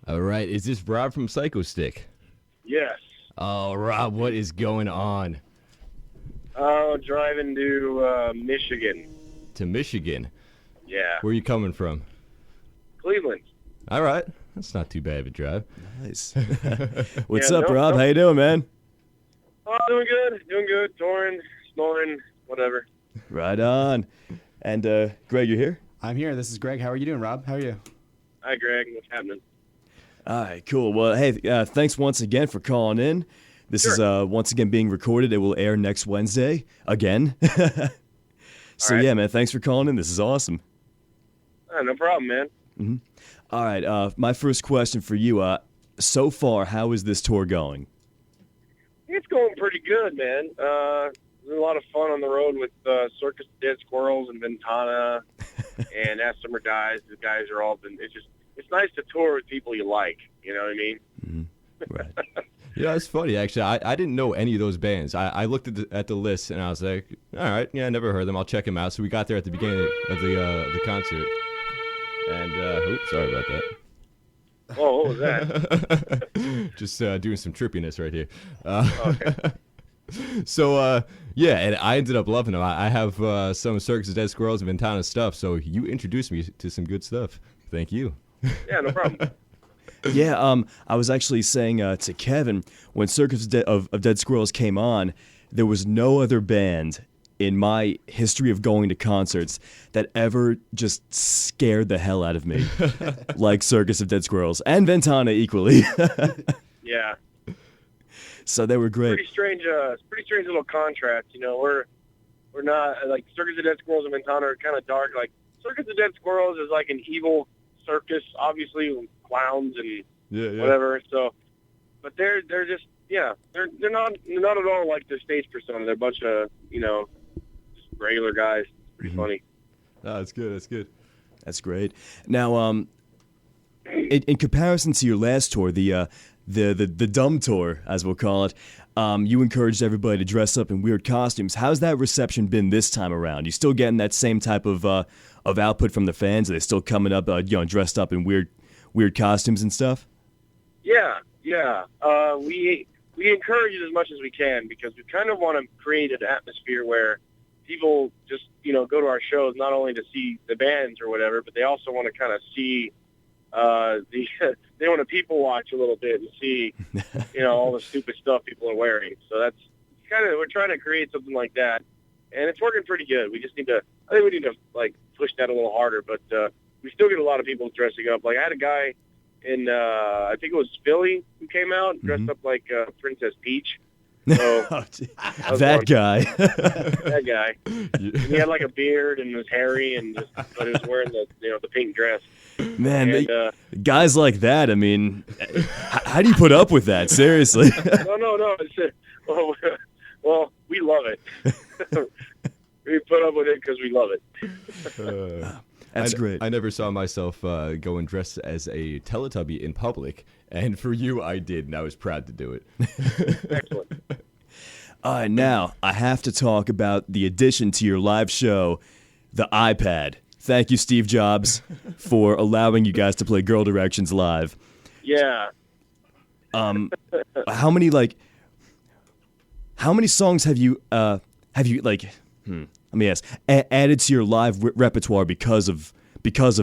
All right, is this Rob from Psychostick? Yes. Oh, Rob, what is going on? Driving to Michigan. To Michigan? Yeah. Where are you coming from? Cleveland. All right, that's not too bad of a drive. Nice. What's Yeah, up, nope, Rob? nope. How you doing, man? Oh, doing good. Doing good. Touring, snoring, whatever. Right on. And Greg, you here? I'm here. This is Greg. How are you doing, Rob? How are you? Hi, Greg. What's happening? All right, cool. Well, hey, thanks once again for calling in. This is once again being recorded. It will air next Wednesday again. So right. yeah, man, thanks for calling in. This is awesome. No problem, man. All right, my first question for you. So far, how is this tour going? It's going pretty good, man. There's a lot of fun on the road with Circus Dead Squirrels and Ventana and Ask Summer Guys. The guys are all been. It's nice to tour with people you like. You know what I mean? Right. Yeah, it's funny, actually. I didn't know any of those bands. I looked at the list, and I was like, all right, yeah, I never heard them. I'll check them out. So we got there at the beginning of the concert. And, oops, sorry about that. Oh, what was that? Just doing some trippiness right here. Okay. So, yeah, and I ended up loving them. I have some Circus of Dead Squirrels and Ventana stuff, so you introduced me to some good stuff. Thank you. Yeah, no problem. Yeah, I was actually saying to Kevin, when Circus of Dead Squirrels came on, there was no other band in my history of going to concerts that ever just scared the hell out of me like Circus of Dead Squirrels, and Ventana equally. Yeah. So they were great. Pretty strange little contrast. You know, we're not like Circus of Dead Squirrels and Ventana are kind of dark. Like Circus of Dead Squirrels is like an evil circus, obviously with clowns and whatever. So, but they're just they're not at all like their stage persona. They're a bunch of just regular guys. It's pretty funny. Oh, that's good. That's good. That's great. Now, in comparison to your last tour, the dumb tour, as we'll call it, you encouraged everybody to dress up in weird costumes. How's that reception been this time around? You still getting that same type of output from the fans? Are they still coming up, dressed up in weird costumes and stuff? Yeah. We encourage it as much as we can because we kind of want to create an atmosphere where people just go to our shows not only to see the bands or whatever, but they also want to kind of see they want to people watch a little bit and see all the stupid stuff people are wearing. So that's we're trying to create something like that, and it's working pretty good. I think we need to like push that a little harder, but we still get a lot of people dressing up. Like I had a guy in I think it was Philly who came out dressed up like Princess Peach. So that guy. That guy. He had like a beard and was hairy but he was wearing the pink dress. Man, and, guys like that. I mean, how do you put up with that? Seriously. No. Well, we love it. We put up with it because we love it. That's great. I never saw myself go and dress as a Teletubby in public, and for you, I did, and I was proud to do it. Excellent. All right, now I have to talk about the addition to your live show, the iPad. Thank you, Steve Jobs, for allowing you guys to play Girl Directions live. Yeah. How many songs have you let me ask, added to your live repertoire because of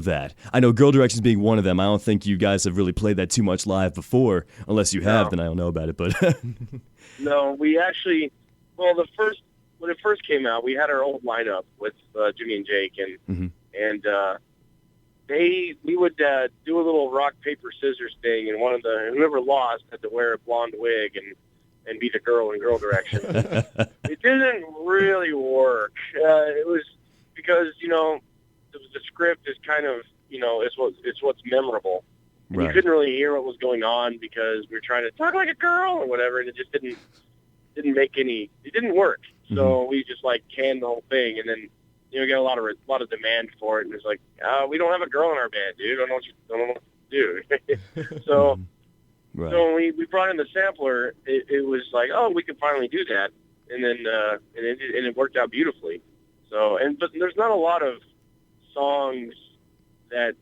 that? I know Girl Directions being one of them. I don't think you guys have really played that too much live before. Unless you have, then I don't know about it. But no, we actually, when it first came out, we had our old lineup with Jimmy and Jake, and we would do a little rock paper scissors thing, and whoever lost had to wear a blonde wig and be the girl in Girl Directions. It didn't really work. It was because the script is kind of it's what's memorable. Right. You couldn't really hear what was going on because we were trying to talk like a girl or whatever, and it just didn't make any. It didn't work. So we just canned the whole thing, and then we got a lot of demand for it, and it's like we don't have a girl in our band, dude. I don't know what to do. So. Right. So when we brought in the sampler, it was like, oh, we could finally do that, and then it worked out beautifully. So but there's not a lot of songs that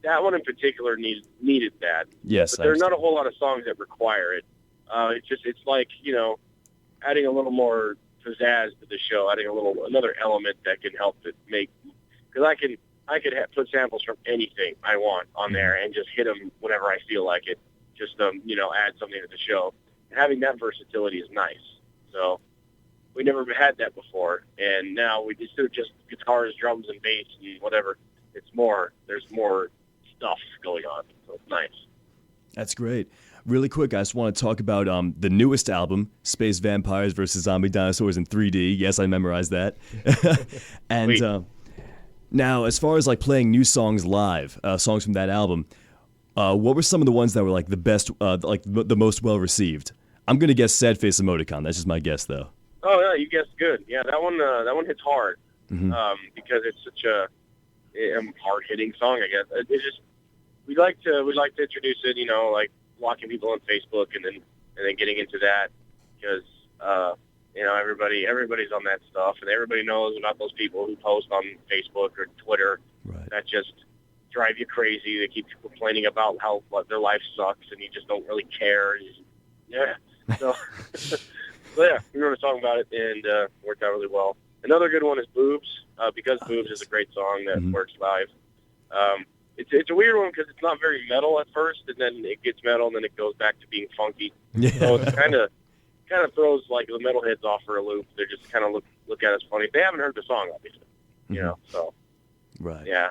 that one in particular needed that. Yes, but there are not a whole lot of songs that require it. It's like, adding a little more pizzazz to the show, adding another element that can help it make, because I could put samples from anything I want on there and just hit them whenever I feel like it. Just add something to the show. And having that versatility is nice. So we never had that before, and now we just do just guitars, drums, and bass and whatever. There's more stuff going on, so it's nice. That's great. Really quick, I just want to talk about the newest album, Space Vampires vs. Zombie Dinosaurs in 3D. Yes, I memorized that. And now, as far as like playing new songs live, songs from that album, what were some of the ones that were like the best, like the most well received? I'm gonna guess Sad Face Emoticon. That's just my guess, though. Oh yeah, you guessed good. Yeah, that one hits hard because it's such a hard hitting song. I guess it's just we like to introduce it. Like blocking people on Facebook and then getting into that because everybody's on that stuff and everybody knows about those people who post on Facebook or Twitter that just drive you crazy. They keep complaining about how their life sucks and you just don't really care. So yeah, we wrote a song about it and worked out really well. Another good one is Boobs, because Boobs is a great song that works live. It's a weird one because it's not very metal at first, and then it gets metal, and then it goes back to being funky. Yeah. So it's kind of throws like the metalheads off for a loop. They just kind of look at us funny. They haven't heard the song, obviously. So right. Yeah.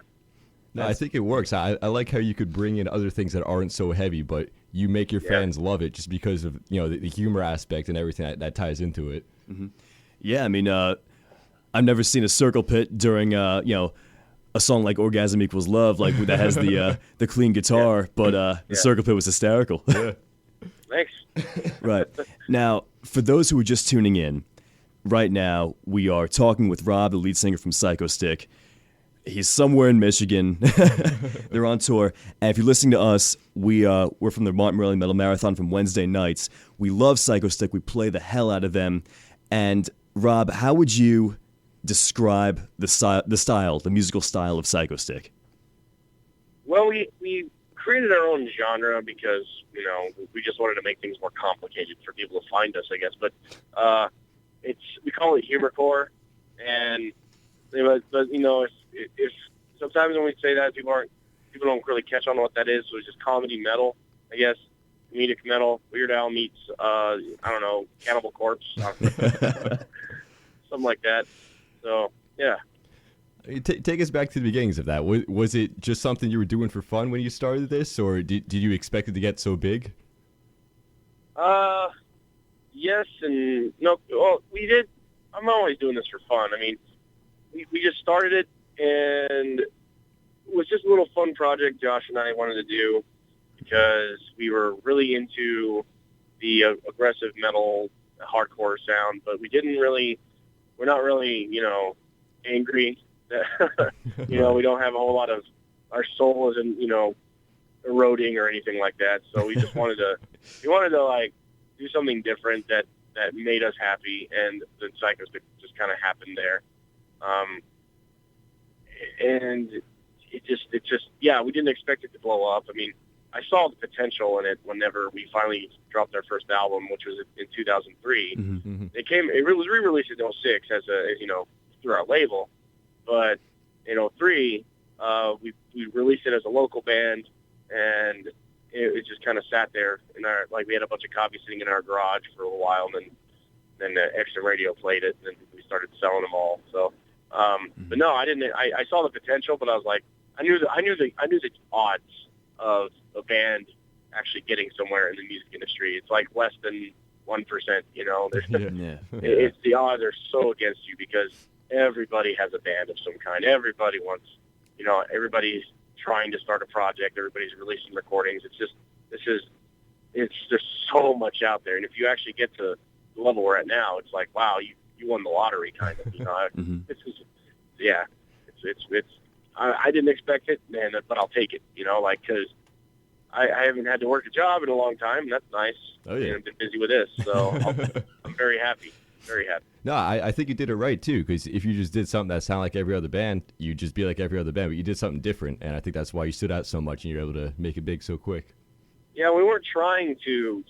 No, I think it works. I like how you could bring in other things that aren't so heavy, but you make your fans love it just because of the humor aspect and everything that ties into it. Mm-hmm. Yeah, I mean, I've never seen a circle pit during a song like "Orgasm Equals Love," like that has the clean guitar, but the circle pit was hysterical. Yeah. Thanks. Right. Now, for those who are just tuning in, right now we are talking with Rob, the lead singer from Psychostick. He's somewhere in Michigan. They're on tour. And if you're listening to us, we're from the Martin-Morelli Metal Marathon from Wednesday nights. We love Psychostick. We play the hell out of them. And Rob, how would you describe the musical style of Psychostick? Well, we created our own genre because, we just wanted to make things more complicated for people to find us, I guess. But we call it humorcore. And but if sometimes when we say that, people don't really catch on to what that is. So it's just comedy metal, I guess, comedic metal. Weird Al meets Cannibal Corpse, something like that. So yeah. Take us back to the beginnings of that. Was it just something you were doing for fun when you started this, or did you expect it to get so big? Yes and no. Well, we did. I'm always doing this for fun. I mean, we just started it, and it was just a little fun project Josh and I wanted to do because we were really into the aggressive metal, hardcore sound, but we're not really, angry. We don't have a whole lot of, our soul isn't, eroding or anything like that. So we just wanted to like do something different that made us happy, and the Psychostick just kind of happened there. And it just, we didn't expect it to blow up. I mean, I saw the potential in it whenever we finally dropped our first album, which was in 2003. Mm-hmm. It was re-released in 2006 through our label. But in 2003, we released it as a local band, and it just kind of sat there we had a bunch of copies sitting in our garage for a while, and then Extra Radio played it, and then we started selling them all. So, but no, I didn't. I saw the potential, but I was like, I knew the odds of a band actually getting somewhere in the music industry. It's like less than 1%. It's the odds are so against you because everybody has a band of some kind. Everybody wants, everybody's trying to start a project. Everybody's releasing recordings. There's so much out there. And if you actually get to the level we're at now, it's like, wow, you won the lottery kind of, I didn't expect it, man, but I'll take it, cause I haven't had to work a job in a long time. And that's nice. Oh yeah. I've been busy with this. So I'm very happy. very happy. No, I think you did it right too. Because if you just did something that sounded like every other band, you'd just be like every other band. But you did something different, and I think that's why you stood out so much, and you're able to make it big so quick. Yeah, we weren't trying to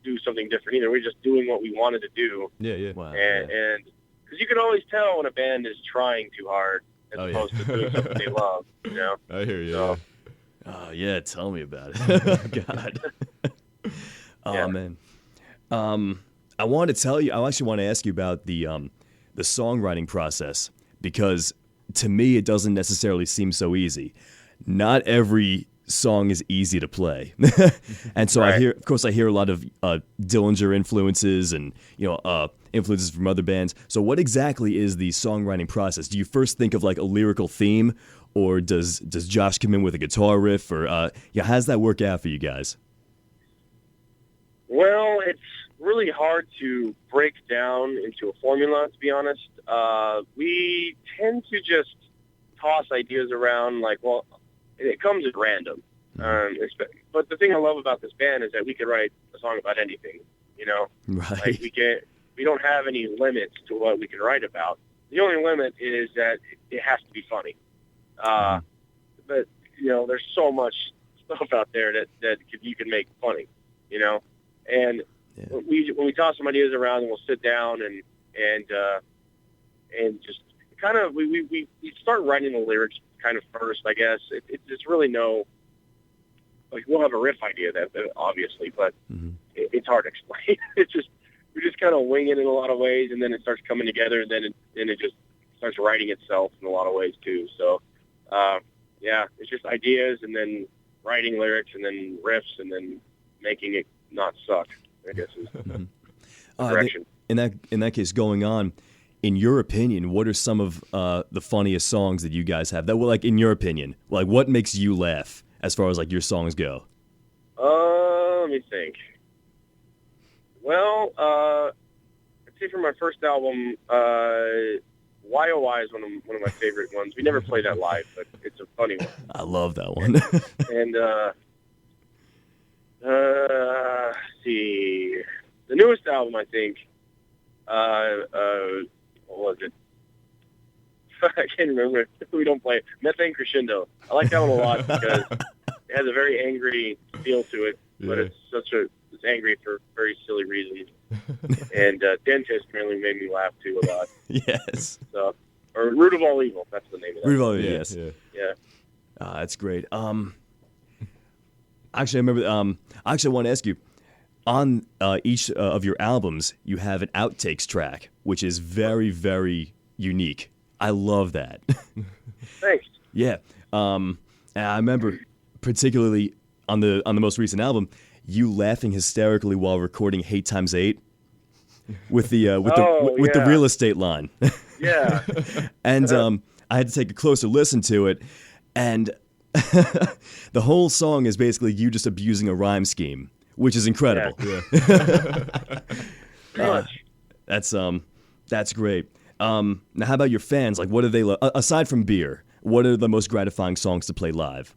do something different either. We were just doing what we wanted to do. Yeah. Wow. And because you can always tell when a band is trying too hard as opposed to doing something they love. You know. I hear you. So, Oh yeah, tell me about it. God. Oh Yeah. man. I want to tell you. I actually want to ask you about the songwriting process, because to me it doesn't necessarily seem so easy. Not every song is easy to play, and so Right. I hear a lot of Dillinger influences and influences from other bands. So what exactly is the songwriting process? Do you first think of like a lyrical theme, or does Josh come in with a guitar riff, or how does that work out for you guys? well, it's really hard to break down into a formula, to be honest. We tend to just toss ideas around like, well, it comes at random. But the thing I love about this band is that we could write a song about anything, you know? Right. Like we don't have any limits to what we can write about. The only limit is that it has to be funny. But, you know, there's so much stuff out there that you can make funny, you know? And when we toss some ideas around, and we'll sit down and just kind of we start writing the lyrics kind of first, I guess. It's really like we'll have a riff idea that obviously, but it's hard to explain. We just kind of wing it in a lot of ways, and then it starts coming together, and then it just starts writing itself in a lot of ways too. So it's just ideas, and then writing lyrics, and then riffs, and then making it not suck, I guess is the direction. In that case, going on, in your opinion, what are some of the funniest songs that you guys have? That were like, in your opinion, like what makes you laugh as far as like your songs go? Let me think. Well, I'd say for my first album, YOY is one of my favorite ones. We never play that live, but it's a funny one. I love that one. And let's see, the newest album, I think. What was it? I can't remember. We don't play it. Methane Crescendo. I like that one a lot because it has a very angry feel to it, but it's angry for very silly reasons. And Dentist really made me laugh too a lot. Yes. So, or Root of All Evil. That's the name of that. Root of All Evil. Yes. Yeah. That's great. Actually, I remember. Actually, I want to ask you. On each of your albums, you have an outtakes track, which is very, very unique. I love that. Thanks. Yeah. And I remember, particularly on the most recent album, you laughing hysterically while recording Hate Times 8 with the real estate line. Yeah. And I had to take a closer listen to it, and the whole song is basically you just abusing a rhyme scheme, which is incredible. Yeah. That's great. Now, how about your fans? Like, what do they love? Aside from beer, what are the most gratifying songs to play live?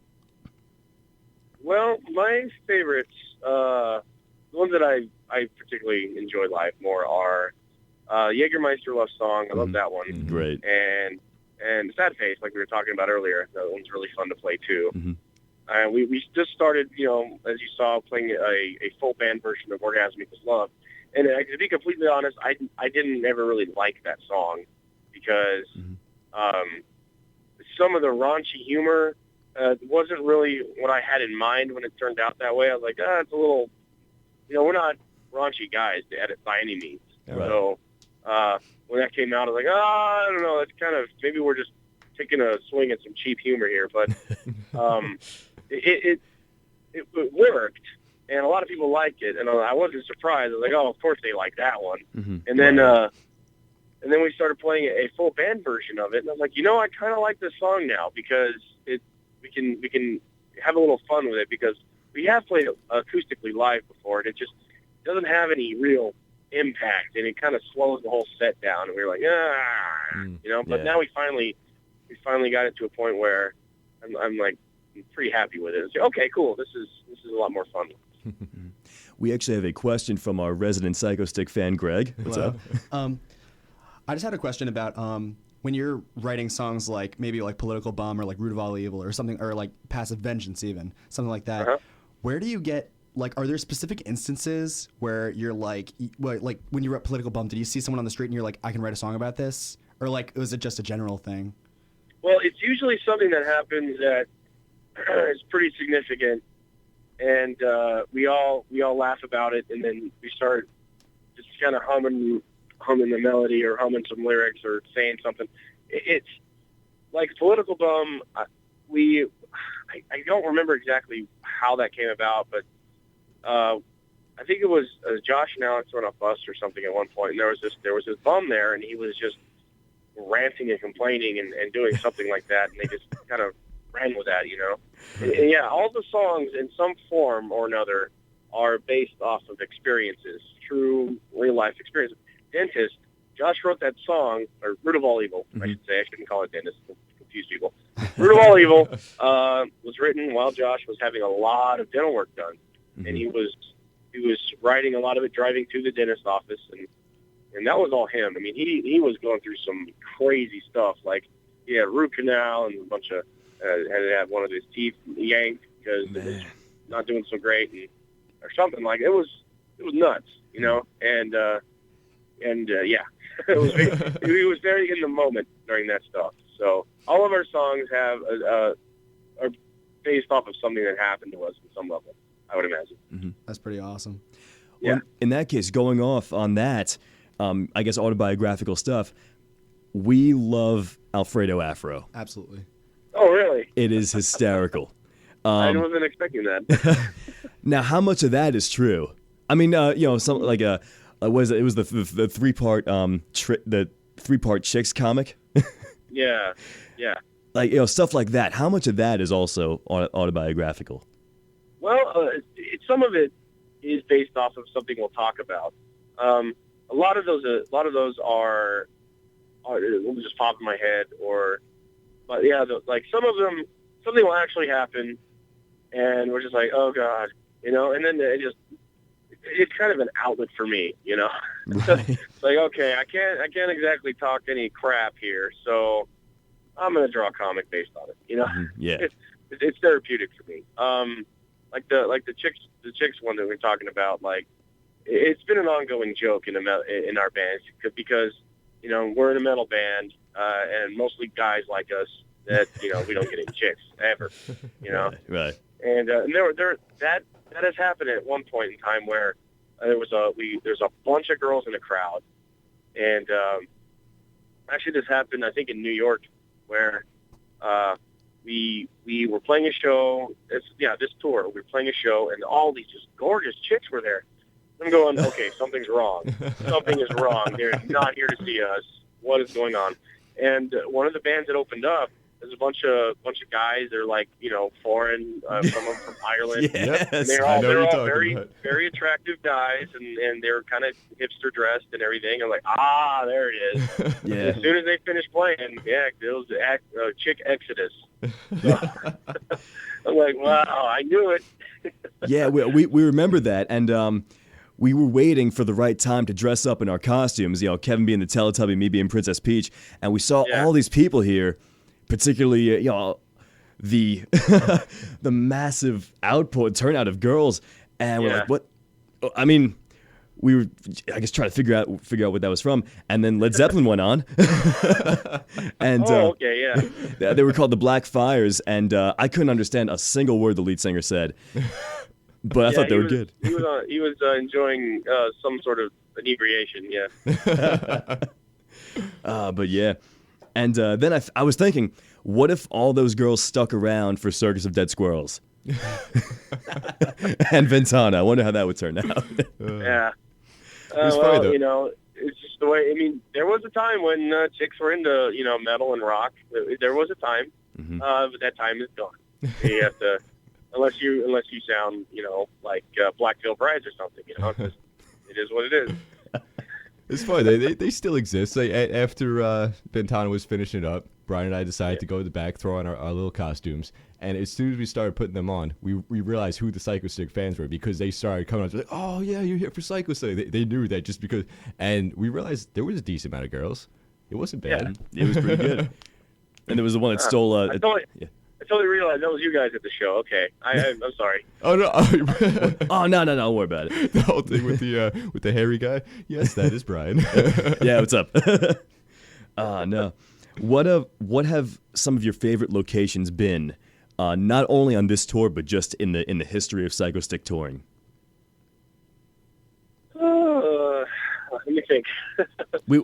Well, my favorites, the ones that I particularly enjoy live more are Jägermeister Love Song. I love that one. Great. And Sad Face, like we were talking about earlier. That one's really fun to play too. We just started, you know, as you saw, playing a full band version of Orgasmic with Love. And to be completely honest, I didn't ever really like that song because some of the raunchy humor wasn't really what I had in mind when it turned out that way. I was like, it's a little, you know, we're not raunchy guys to edit by any means. Right. So when that came out, I was like, I don't know, it's kind of, maybe we're just taking a swing at some cheap humor here. But it worked, and a lot of people liked it, and I wasn't surprised. I was like, oh, of course they like that one. And then we started playing a full band version of it, and I was like, you know, I kind of like this song now because we can have a little fun with it, because we have played acoustically live before, and it just doesn't have any real impact, and it kind of slows the whole set down, and we were like, you know. But now we finally got it to a point where I'm pretty happy with it. It's like, okay, cool. This is This is a lot more fun. We actually have a question from our resident Psychostick fan, Greg. What's Hello. up? I just had a question about when you're writing songs like maybe like Political Bum or like Root of All Evil or something, or like Passive Vengeance even, something like that. Where do you get, like, are there specific instances where you're like when you wrote Political Bum, did you see someone on the street and you're like, I can write a song about this? Or like, was it just a general thing? Well, it's usually something that happens that is pretty significant, and we all laugh about it, and then we start just kind of humming the melody or humming some lyrics or saying something. It's like Political Bum. I don't remember exactly how that came about, but I think it was Josh and Alex were on a bus or something at one point, and there was this bum there, and he was just ranting and complaining and doing something like that, and they just kind of ran with that, And yeah, all the songs in some form or another are based off of experiences, true real life experiences. Dentist, Josh wrote that song, or Root of All Evil, I should say. I shouldn't call it Dentist, confuse people. Root of All Evil was written while Josh was having a lot of dental work done, and he was writing a lot of it driving to the dentist office, and that was all him. I mean, he was going through some crazy stuff, like he had a root canal and a bunch of had to have one of his teeth yanked because it was not doing so great, or something like it. It was nuts, and yeah, he was very in the moment during that stuff. So all of our songs are based off of something that happened to us at some level, I would imagine. That's pretty awesome. Yeah. Well, in that case, going off on that, I guess autobiographical stuff, we love Alfredo Afro. Absolutely. Oh, really? It is hysterical. I wasn't expecting that. Now, how much of that is true? I mean, something like it was the three-part Chicks comic. Yeah. Like, stuff like that. How much of that is also autobiographical? Well, some of it is based off of something we'll talk about. A lot of those are will just pop in my head, but yeah, like some of them, something will actually happen, and we're just like, oh god, and then it's kind of an outlet for me, Right. It's like, okay, I can't exactly talk any crap here, so I'm gonna draw a comic based on it, Yeah. It's therapeutic for me. Like the chicks one that we're talking about, like it's been an ongoing joke in our band because we're in a metal band and mostly guys like us that we don't get any chicks ever, Right. And that has happened at one point in time where there's a bunch of girls in the crowd, and actually this happened I think in New York where we were playing a show. This tour. We were playing a show, and all these just gorgeous chicks were there. I'm going, okay, something's wrong. Something is wrong. They're not here to see us. What is going on? And one of the bands that opened up, there's a bunch of guys. They're like, foreign. Some of them from Ireland. Yes. And they're all very, very attractive guys, and they're kind of hipster dressed and everything. I'm like, there it is. Yeah. And as soon as they finished playing, it was chick exodus. So, I'm like, wow, I knew it. Yeah, we remember that, and we were waiting for the right time to dress up in our costumes. Kevin being the Teletubby, me being Princess Peach, and we saw all these people here, particularly the the massive turnout of girls, and we're like, what? I mean, we were, I guess, trying to figure out what that was from, and then Led Zeppelin went on, and okay, yeah. They were called the Black Fires, and I couldn't understand a single word the lead singer said. But I thought they were good. He was enjoying some sort of inebriation, yeah. But yeah. And then I was thinking, what if all those girls stuck around for Circus of Dead Squirrels? And Ventana. I wonder how that would turn out. Yeah. Funny, it's just the way, there was a time when chicks were into, metal and rock. There was a time, but that time is gone. You have to... Unless you sound, like Black Veil Brides or something, it is what it is. It's funny. They still exist. After Ventana was finishing up, Brian and I decided to go to the back, throw on our little costumes, And as soon as we started putting them on, we realized who the Psychostick fans were because they started coming up like, oh, yeah, you're here for Psychostick. They knew that just because. And we realized there was a decent amount of girls. It wasn't bad. It was pretty good. And there was the one that stole. I totally realized that was you guys at the show. Okay, I'm sorry. Oh no! Oh no! Don't worry about it. The whole thing with the hairy guy. Yes, that is Brian. Yeah, what's up? No. What have some of your favorite locations been? Not only on this tour, but just in the history of Psychostick touring. Let me think.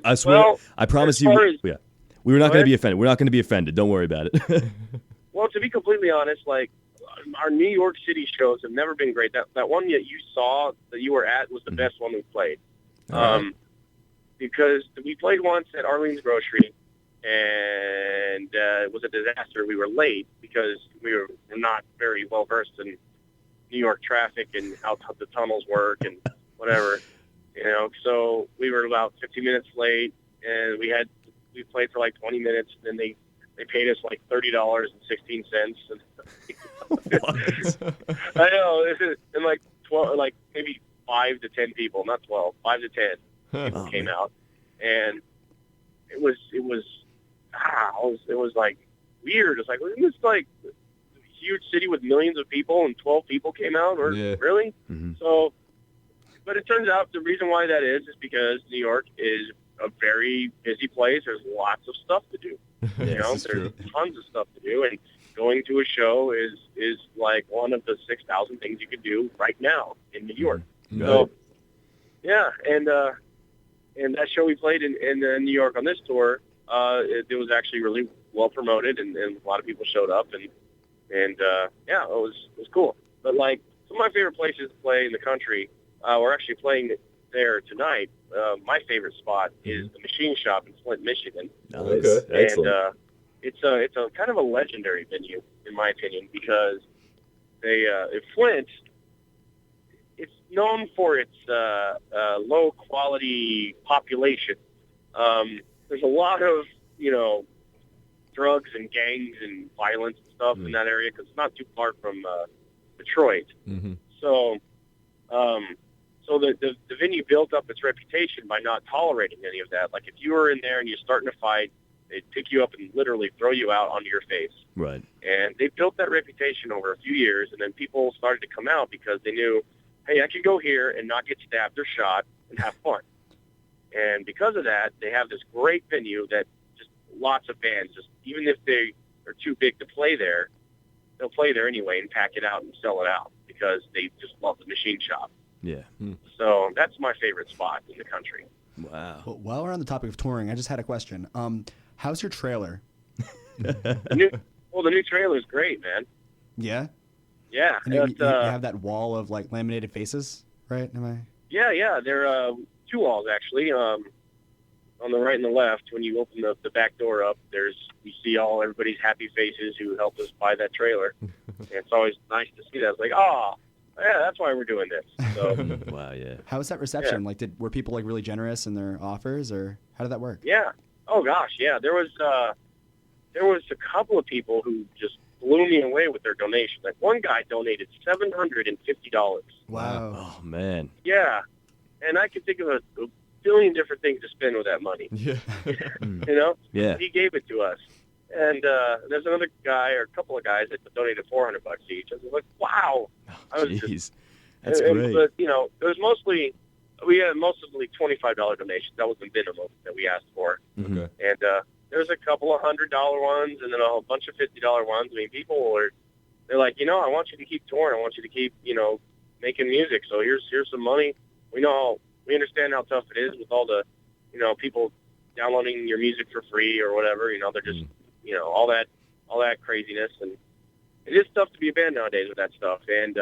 I swear, Well, I promise as you. far as- Yeah, we were not Go going to be ahead. offended. We're not going to be offended. Don't worry about it. Well, to be completely honest, like our New York City shows have never been great. That one that you saw that you were at was the best one we played. Because we played once at Arlene's Grocery, and it was a disaster. We were late because we were not very well versed in New York traffic and how the tunnels work and whatever. So we were about 15 minutes late, and we played for like 20 minutes, and then they paid us like $30.16. I know, and like 12, like maybe 5 to 10 people, not 12, 5 to 10 people came out, and it was like weird. It's like, isn't this like a huge city with millions of people, and 12 people came out, or really? Mm-hmm. So, but it turns out the reason why that is because New York is a very busy place. There's lots of stuff to do. There's tons of stuff to do, and going to a show is like one of the 6,000 things you could do right now in New York. Mm-hmm. So, yeah, and that show we played in New York on this tour, it was actually really well promoted, and a lot of people showed up, and yeah, it was cool. But like some of my favorite places to play in the country, we're actually playing there tonight. My favorite spot is the Machine Shop in Flint, Michigan. Nice. Okay. Excellent. And it's a kind of a legendary venue, in my opinion, because in Flint, it's known for its low quality population. There's a lot of drugs and gangs and violence and stuff in that area because it's not too far from Detroit. Mm-hmm. So the venue built up its reputation by not tolerating any of that. Like if you were in there and you're starting to fight, they'd pick you up and literally throw you out onto your face. Right. And they built that reputation over a few years, and then people started to come out because they knew, hey, I could go here and not get stabbed or shot and have fun. And because of that, they have this great venue that just lots of bands, just even if they are too big to play there, they'll play there anyway and pack it out and sell it out because they just love the Machine Shop. Yeah. So that's my favorite spot in the country. Wow. Well, while we're on the topic of touring, I just had a question. How's your trailer? The new trailer is great, man. Yeah? Yeah. And you have that wall of like laminated faces, right? Am I? Yeah. They're two walls actually. On the right and the left, when you open the back door up, you see everybody's happy faces who helped us buy that trailer. And it's always nice to see that. It's like, oh, yeah, that's why we're doing this. So, Wow. Yeah. How was that reception? Like, were people like really generous in their offers, or how did that work? yeah. Oh gosh, yeah. There was a couple of people who just blew me away with their donations. Like one guy donated $750. Wow. Oh man. Yeah, and I could think of a billion different things to spend with that money. Yeah. Yeah. He gave it to us. And there's another guy or a couple of guys that donated $400 each. I was like, wow. I was Jeez. That's and, great. But, it was mostly $25 donations. That was the minimum that we asked for. Mhm. Okay. And there's a couple of $100 ones and then a whole bunch of $50 ones. I mean, they're like, I want you to keep touring. I want you to keep, making music. So here's some money. We understand how tough it is with all the, people downloading your music for free or whatever. They're just, all that craziness. And it is tough to be a band nowadays with that stuff. And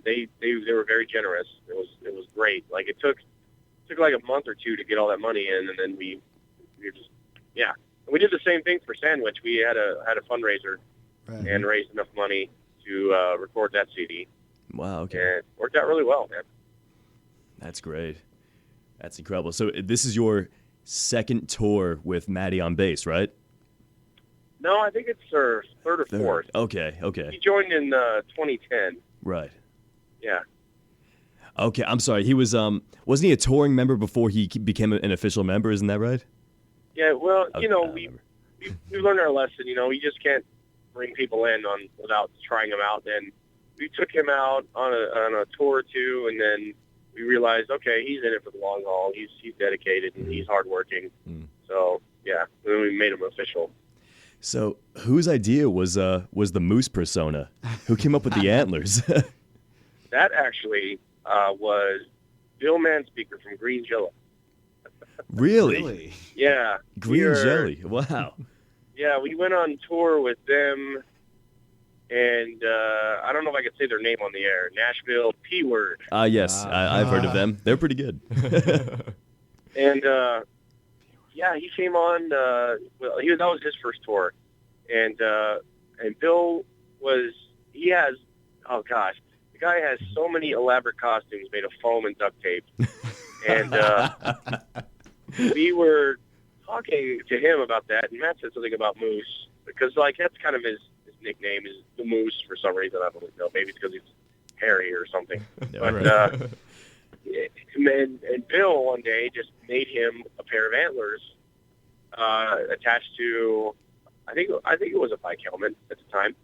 they were very generous. It was great. Like it took like a month or two to get all that money in, and then we just And we did the same thing for Sandwich. We had a fundraiser and raised enough money to record that CD. Wow. Okay. And it worked out really well, man. That's great. That's incredible. So this is your second tour with Maddie on bass, right? No, I think it's their third or fourth. Okay. He joined in 2010. Right. Yeah. Okay, I'm sorry. He was wasn't he a touring member before he became an official member? Isn't that right? Yeah. Well, Okay, we learned our lesson. You just can't bring people in without trying them out. And we took him out on a tour or two, and then we realized, okay, he's in it for the long haul. He's dedicated and he's hardworking. So yeah, then we made him official. So whose idea was the moose persona? Who came up with the antlers? That actually was Bill Manspeaker from Green Jelly. Really? Yeah. Green Jelly. Wow. Yeah, we went on tour with them, and I don't know if I could say their name on the air. Nashville P-Word. Yes, I've heard of them. They're pretty good. And yeah, he came on. That was his first tour, and Bill he has. Oh gosh, the guy has so many elaborate costumes made of foam and duct tape, and we were talking to him about that, and Matt said something about Moose because that's kind of his nickname is the Moose for some reason. I don't know. Maybe it's because he's hairy or something. But and Bill one day just made him a pair of antlers attached to I think it was a bike helmet at the time,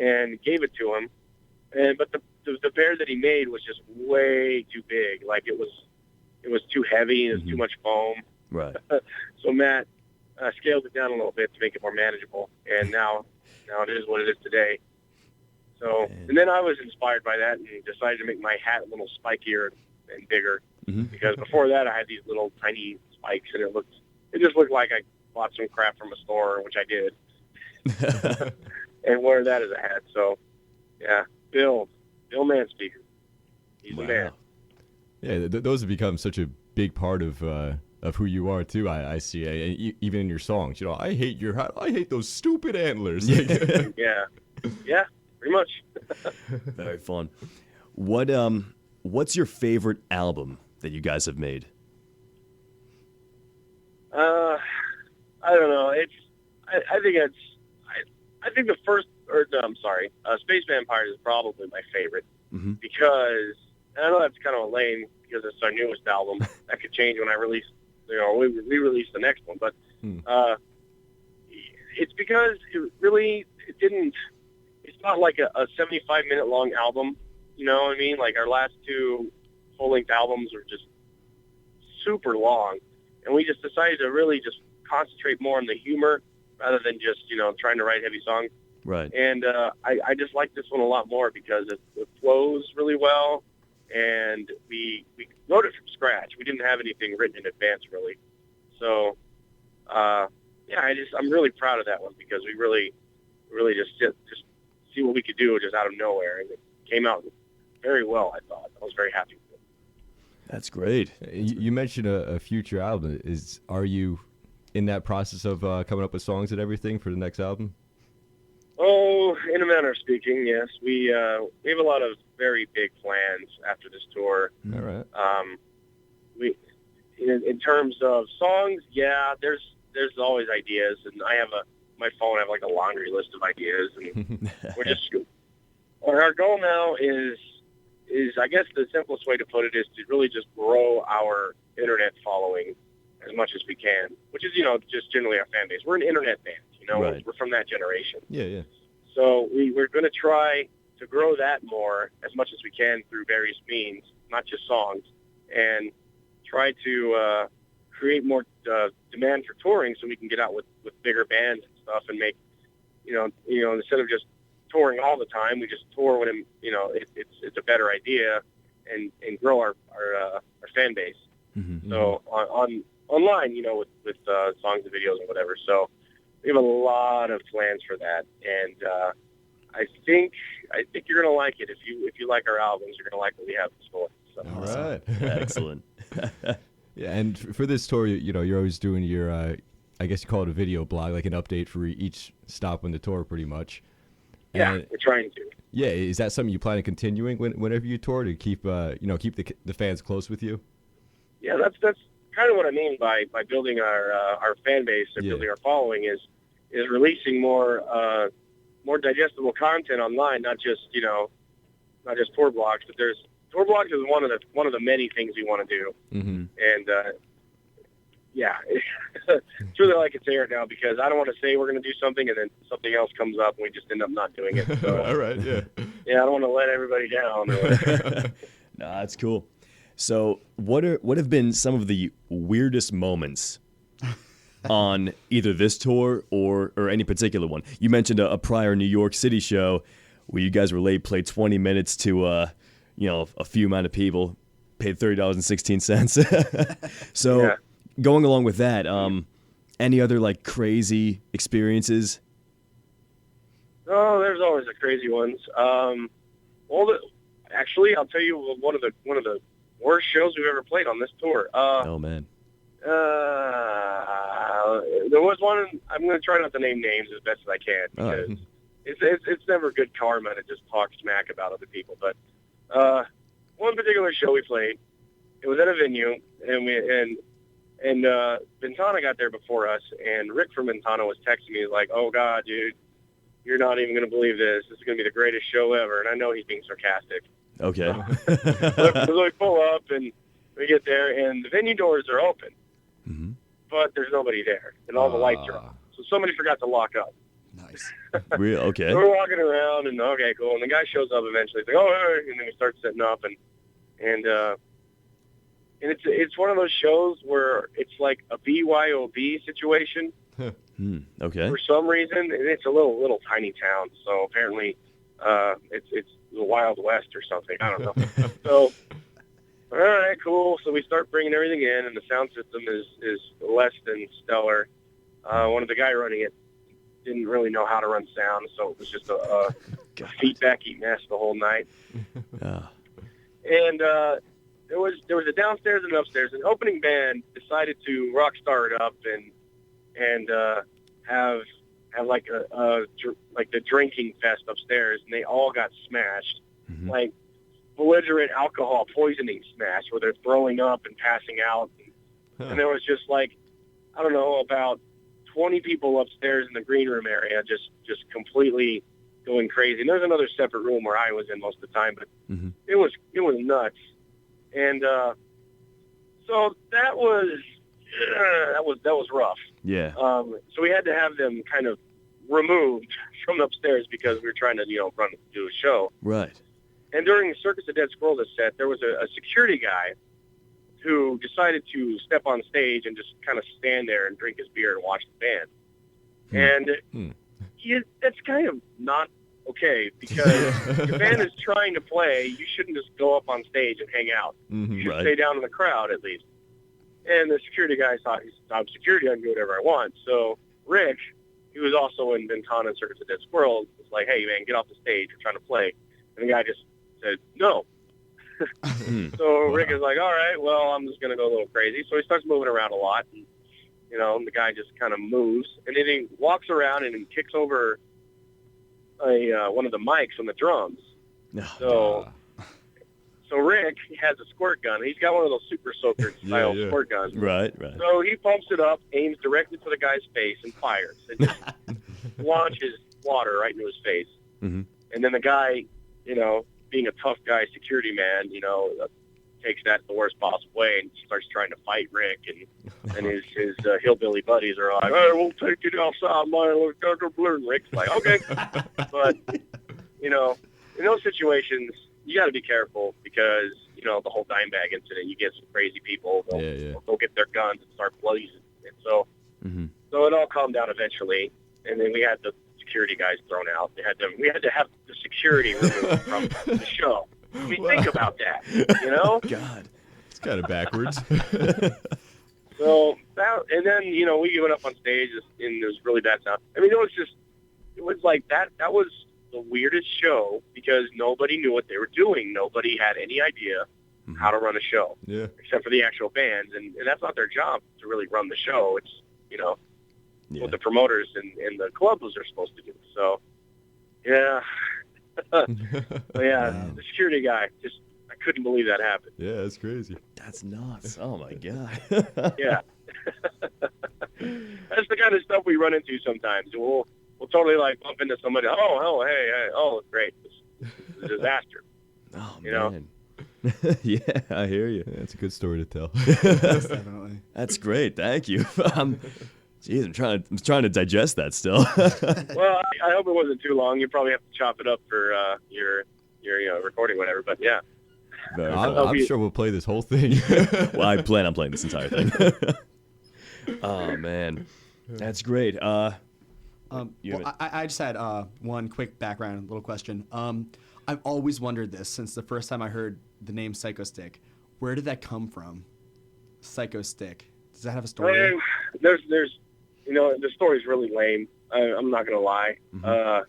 and gave it to him. But the pair that he made was just way too big. Like it was too heavy. It was too much foam. Right. So Matt scaled it down a little bit to make it more manageable, and now it is what it is today. So, and then I was inspired by that and decided to make my hat a little spikier and bigger, because before that I had these little tiny spikes, and it just looked like I bought some crap from a store, which I did, and wear that as a hat. So, yeah, Bill Manspeaker, he's the man. Yeah, those have become such a big part of who you are too. I see, even in your songs. I hate your hat. I hate those stupid antlers. Yeah, pretty much. Very fun. What's your favorite album that you guys have made? I don't know. I think the first, Space Vampires is probably my favorite, because I know that's kind of lame because it's our newest album. That could change when I release. We release the next one, but it's because it didn't. It's not like a 75-minute long album. You know what I mean? Like our last two full-length albums are just super long, and we just decided to really just concentrate more on the humor rather than just trying to write heavy songs. Right. And I just like this one a lot more because it flows really well, and we wrote it from scratch. We didn't have anything written in advance really. So I'm really proud of that one because we really just see what we could do just out of nowhere, and it came out very well. I thought I was very happy with it. That's great. You mentioned a future album. Are you in that process of coming up with songs and everything for the next album? Oh, in a manner of speaking, yes. We have a lot of very big plans after this tour. All right. In terms of songs, there's always ideas, and I have my phone. I have like a laundry list of ideas, and we're just. Our goal now is I guess the simplest way to put it is to really just grow our internet following as much as we can, which is just generally our fan base. We're an internet band, Right. We're from that generation. Yeah. So we're going to try to grow that more as much as we can through various means, not just songs, and try to create more demand for touring so we can get out with bigger bands and stuff and make, instead of just touring all the time, we just tour when it's a better idea and grow our fan base. So online, with songs and videos and whatever. So we have a lot of plans for that, and I think you're gonna like it. If you like our albums, you're gonna like what we have in store. So. All right. Excellent. Yeah, and for this tour, you're always doing your, I guess you call it a video blog, like an update for each stop on the tour, pretty much. Yeah, we're trying to. Yeah, is that something you plan on continuing whenever you tour to keep the fans close with you? Yeah, that's kind of what I mean by building our fan base and building our following is is releasing more digestible content online, not just tour blogs, but tour blogs is one of the many things we want to do. Mm-hmm. And yeah, it's really like it's aired now because I don't want to say we're going to do something and then something else comes up and we just end up not doing it. So, All right, yeah. Yeah, I don't want to let everybody down. No, that's cool. So, what have been some of the weirdest moments on either this tour or any particular one? You mentioned a prior New York City show where you guys were late, played 20 minutes to a few amount of people, paid $30.16. So, Yeah. going along with that, any other like crazy experiences? Oh, there's always the crazy ones. Actually, I'll tell you one of the worst shows we've ever played on this tour. Oh man. There was one. I'm going to try not to name names as best as I can because it's never good karma to just talk smack about other people. But one particular show we played, it was at a venue, and Ventana got there before us, and Rick from Ventana was texting me like, "Oh God, dude, you're not even going to believe this. This is going to be the greatest show ever." And I know he's being sarcastic. Okay. So we pull up and we get there, and the venue doors are open, Mm-hmm. but there's nobody there, and all the lights are on. So somebody forgot to lock up. Nice. Real okay. So we're walking around, and okay, cool. And the guy shows up eventually. He's like, "Oh," hey," and then we start setting up, and it's one of those shows where it's like a BYOB situation. Okay. For some reason, and it's a little tiny town, so apparently it's the Wild West or something. I don't know. So, all right, cool. So we start bringing everything in, and the sound system is less than stellar. One of the guy running it didn't really know how to run sound, so it was just a feedbacky mess the whole night. And there was a downstairs and an upstairs. An opening band decided to rock star it up and have like like the drinking fest upstairs, and they all got smashed, like belligerent alcohol poisoning smash, where they're throwing up and passing out, and there was just like, I don't know, about 20 people upstairs in the green room area, just completely going crazy. And there's another separate room where I was in most of the time, but it was nuts, and so that was rough. Yeah. So we had to have them kind of removed from upstairs because we were trying to, do a show. Right. And during the Circus of Dead Squirrels set, there was a security guy who decided to step on stage and just kind of stand there and drink his beer and watch the band. And that's kind of not okay, because if the band is trying to play, you shouldn't just go up on stage and hang out. You should stay down in the crowd at least. And the security guy thought, I'm security, I can do whatever I want. So Rick, he was also in Ventana and Circus of Dead Squirrels, was like, "Hey, man, get off the stage. We're trying to play." And the guy just said, "No." So Rick is like, "All right, well, I'm just going to go a little crazy." So he starts moving around a lot. And, the guy just kind of moves. And then he walks around and he kicks over one of the mics on the drums. So Rick has a squirt gun. He's got one of those super soaker style squirt guns. Right. So he pumps it up, aims directly to the guy's face, and fires. And just launches water right into his face. And then the guy, being a tough guy, security man, takes that the worst possible way and starts trying to fight Rick. And his hillbilly buddies are like, "Hey, we'll take you outside, man. And Rick's like, "Okay." But, in those situations, you got to be careful because, the whole dime bag incident, you get some crazy people. They'll get their guns and start blazing. And so it all calmed down eventually. And then we had the security guys thrown out. We had to have the security removed from the show. I mean, think about that, God. It's kind of backwards. So and then, we went up on stage and there was really bad sound. I mean, it was like that was the weirdest show because nobody knew what they were doing. Nobody had any idea how to run a show, except for the actual bands, and that's not their job to really run the show. It's what the promoters and the clubs are supposed to do. So the security guy, I couldn't believe that happened. Yeah, that's crazy. That's nuts. Oh my God. Yeah. That's the kind of stuff we run into sometimes. We'll totally like bump into somebody. Oh, hey, oh, great, this is a disaster. Oh, You know? man. Yeah, I hear you. That's a good story to tell. Yes, definitely. That's great. Thank you. Geez, I'm trying to digest that still. Well, I hope it wasn't too long. You probably have to chop it up for your recording, whatever. But yeah. I'm sure we'll play this whole thing. Well, I plan on playing this entire thing. Oh man, that's great. Well, I just had one quick background little question. I've always wondered this since the first time I heard the name Psychostick. Where did that come from? Psychostick. Does that have a story? There's the story's really lame. I'm not gonna lie. Mm-hmm.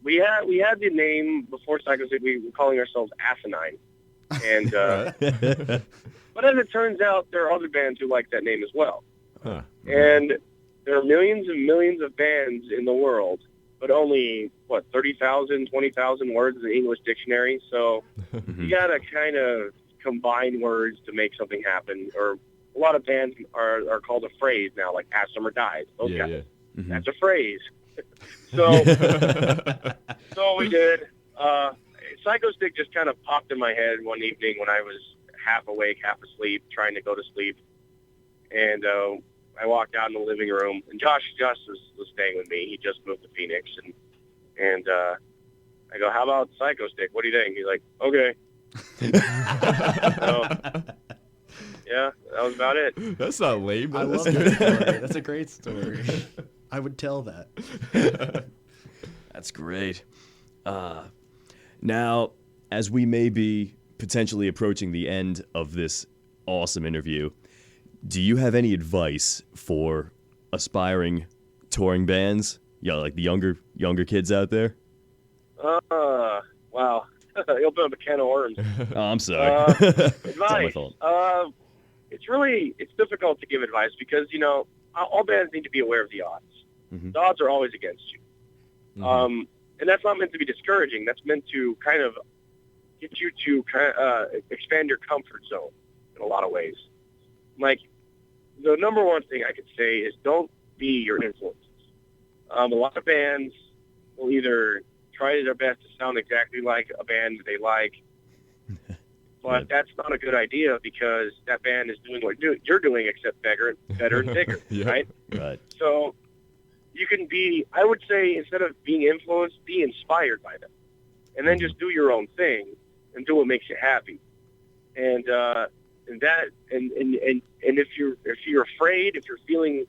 We had the name before Psychostick. We were calling ourselves Asinine, and but as it turns out, there are other bands who like that name as well. Huh. And there are millions and millions of bands in the world, but only 30,000, 20,000 words in the English dictionary. So you gotta kind of combine words to make something happen. Or a lot of bands are called a phrase now, like "As Summer Dies." Those guys. Yeah. Mhm. That's a phrase. So we did. Psychostick just kind of popped in my head one evening when I was half awake, half asleep, trying to go to sleep. And I walked out in the living room, and Josh was staying with me. He just moved to Phoenix, and I go, "How about Psychostick? What do you think?" He's like, "Okay." So, yeah, that was about it. That's not lame. I That's love good. that story. That's a great story. I would tell that. That's great. Now, as we may be potentially approaching the end of this awesome interview, do you have any advice for aspiring touring bands? Yeah, like the younger kids out there? Wow. You opened up a can of worms. Oh, I'm sorry. It's not my Advice. fault. It's difficult to give advice because, all bands need to be aware of the odds. Mhm. The odds are always against you. And that's not meant to be discouraging. That's meant to kind of get you to expand your comfort zone in a lot of ways. Like, the number one thing I could say is don't be your influences. A lot of bands will either try their best to sound exactly like a band that they like, but that's not a good idea because that band is doing what you're doing, except better and bigger, Yeah. right? Right. So you can be, I would say, instead of being influenced, be inspired by them, and then just do your own thing and do what makes you happy. And if you're afraid, if you're feeling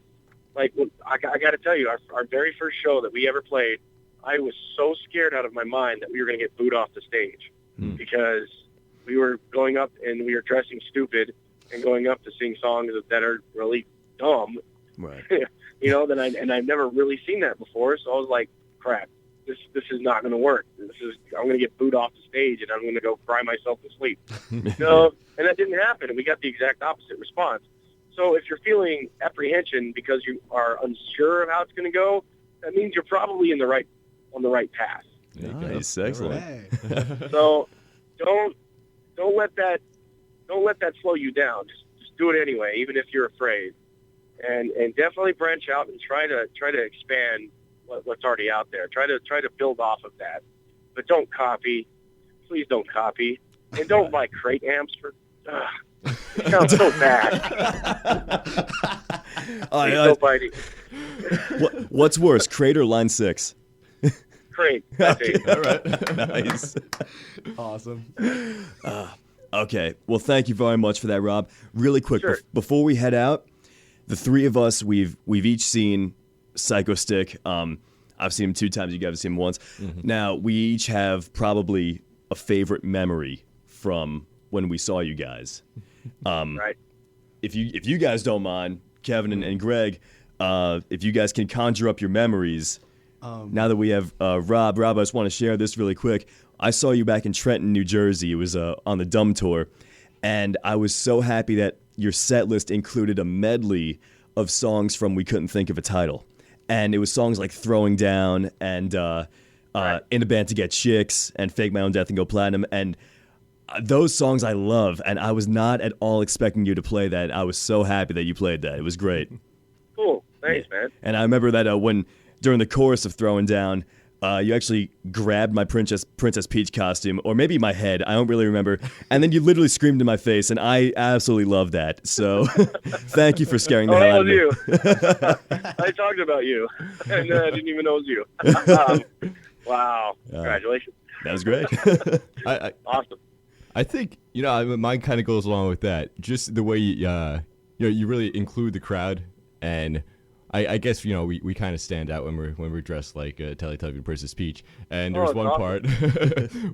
like, I got to tell you, our very first show that we ever played, I was so scared out of my mind that we were going to get booed off the stage because we were going up and we were dressing stupid and going up to sing songs that are really dumb. Right. I've never really seen that before. So I was like, crap, this is not going to work. I'm going to get booed off the stage and I'm going to go cry myself to sleep. And that didn't happen. And we got the exact opposite response. So if you're feeling apprehension because you are unsure of how it's going to go, that means you're probably on the right path. Nice. Excellent. Hey. So don't let that slow you down. Just do it anyway, even if you're afraid. And definitely branch out and try to expand what's already out there. Try to build off of that. But don't copy. Please don't copy. And don't buy crate amps for it sounds so bad. Don't buy any. What's worse, crate or line 6? Crate. That's it. All right. Nice. Awesome. Okay. Well, thank you very much for that, Rob. Really quick, Sure. before we head out, the three of us, we've each seen Psychostick. I've seen him 2 times. You guys have seen him once. Mm-hmm. Now, we each have probably a favorite memory from when we saw you guys. Right. If you guys don't mind, Kevin and Greg, if you guys can conjure up your memories. Now that we have Rob, I just want to share this really quick. I saw you back in Trenton, New Jersey. It was on the Dumb Tour, and I was so happy that your set list included a medley of songs from We Couldn't Think of a Title. And it was songs like Throwing Down and In a Band to Get Chicks and Fake My Own Death and Go Platinum. And those songs I love, and I was not at all expecting you to play that. I was so happy that you played that. It was great. Cool. Thanks, man. And I remember that when during the chorus of Throwing Down, you actually grabbed my Princess Peach costume, or maybe my head. I don't really remember. And then you literally screamed in my face, and I absolutely love that. So thank you for scaring the hell out of me. You. I talked about you, and I didn't even know it was you. Wow. Congratulations. That was great. Awesome. I think, mine kind of goes along with that. Just the way you really include the crowd, and I guess we kind of stand out when we're dressed like Teletubby Princess Peach. And there's one part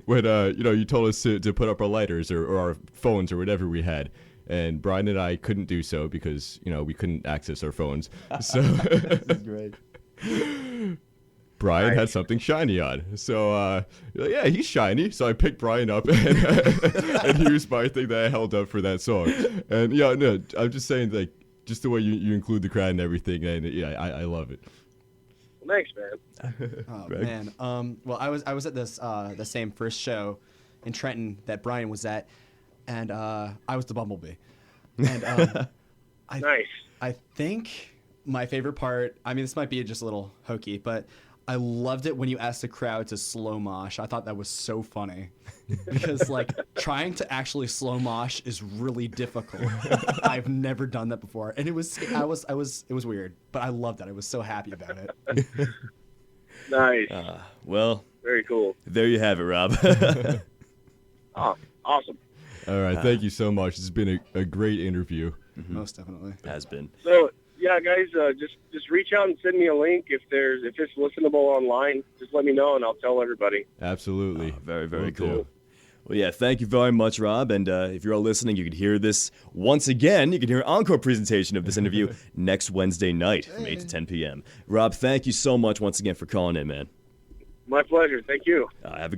when you told us to put up our lighters or our phones or whatever we had, and Brian and I couldn't do so because we couldn't access our phones. So That's great. Brian had something shiny on. So, yeah, he's shiny. So I picked Brian up, and here's my thing that I held up for that song. And, no, I'm just saying, like, just the way you include the crowd and everything, and, I love it. Well, thanks, man. Oh, Greg? man. Well, I was at this the same first show in Trenton that Brian was at, and I was the Bumblebee. And Nice. I think my favorite part, I mean, this might be just a little hokey, but I loved it when you asked the crowd to slow mosh. I thought that was so funny because like trying to actually slow mosh is really difficult. I've never done that before, and it was weird, but I loved it. I was so happy about it. Nice. Well, Very cool. there you have it, Rob. Oh, awesome. All right, thank you so much. It's been a great interview. Most definitely. Has been. So, yeah, guys, just reach out and send me a link if it's listenable online. Just let me know, and I'll tell everybody. Absolutely. Very, very Will cool. do. Well, yeah, thank you very much, Rob. And if you're all listening, you can hear this once again. You can hear an encore presentation of this interview next Wednesday night from 8 to 10 p.m. Rob, thank you so much once again for calling in, man. My pleasure. Thank you. Have a good